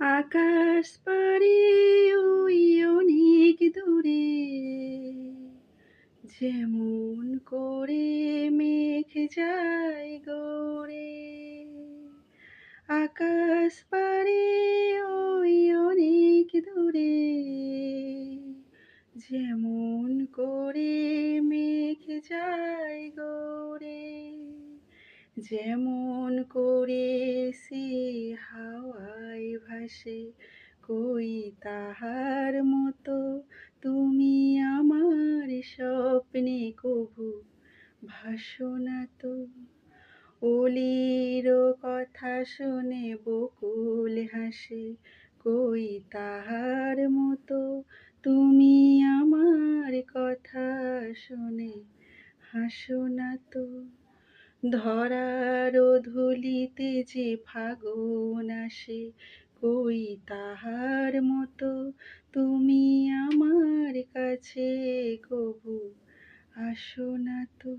আকাশ পাড়ি ওই অনেক দূরে, যেমন করে মেঘ যায় গড়ে। আকাশ পাড়ি ওই অনেক দূরে, যেমন করে মেঘ যায় গড়ে। যেমন করে সে হাওয়ায় ভাসে, কই তাহার মতো তুমি আমার স্বপ্নে কভু ভাসো না তো। অলির কথা শুনে বকুল হাসে, কই তাহার মতো তুমি আমার কথা শুনে হাসো না তো। ধরার ধুলিতে যে ফাগুন আসে, কই তাহার মতো তুমি আমার কাছে কভু আসো না তো।